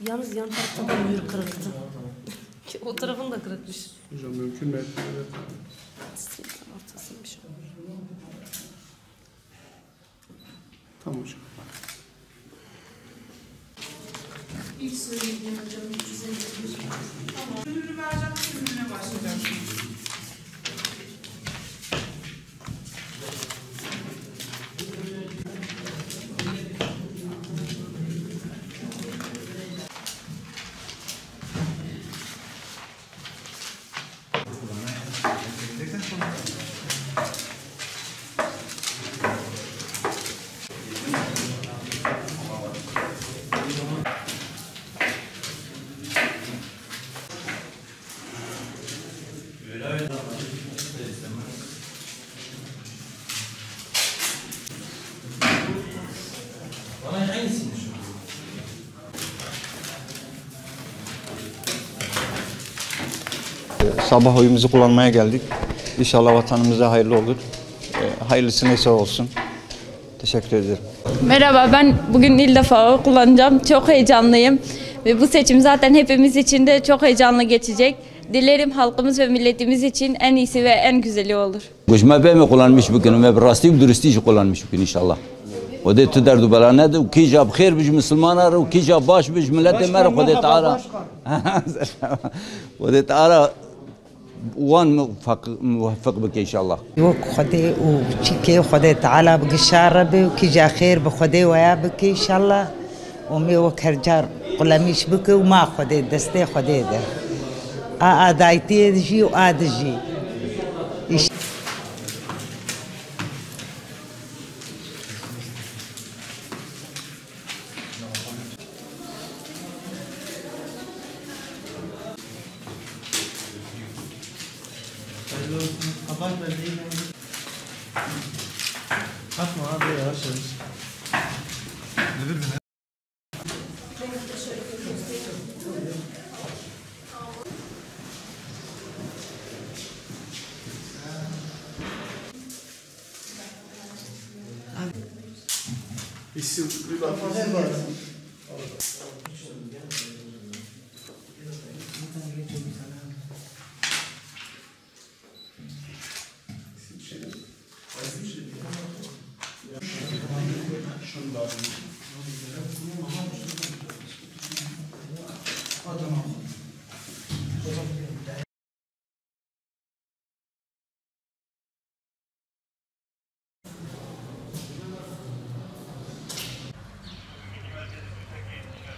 Yalnız yan tarafta da mühür kırıktı. O tarafını da kırıkmış. Hocam mümkün mü? Evet. Ortasıymış. Tamam hocam. İlk söylediğim hocam 350. Tamam. Ürünü vereceğim, ürününe başlayacaksınız. Sabah oyumuzu kullanmaya geldik. İnşallah vatanımıza hayırlı olur. Hayırlısı neyse olsun. Teşekkür ederim. Merhaba, ben bugün ilk defa oy kullanacağım. Çok heyecanlıyım. Ve bu seçim zaten hepimiz için de çok heyecanlı geçecek. Dilerim halkımız ve milletimiz için en iyisi ve en güzeli olur. Göçme mi kullanmış bugün ve rastlayıp dürüstçe kullanmış bugün inşallah. O da tu derdu bela ne de ki cab khair bij Müslümanlar o ki cab baş bij millet mer o da taala. O da taala وان موفق بك ان شاء الله. خدي وشكي وخدي تعالى بقشار ربي وكي خير بخدي ويا بك ان شاء الله ومي وكرجار قلميش بك وما خدي دستي خدي ده دايتي دجي وادجي. Atma abi yavaş yavaş. İsim bir bakın. Şunu da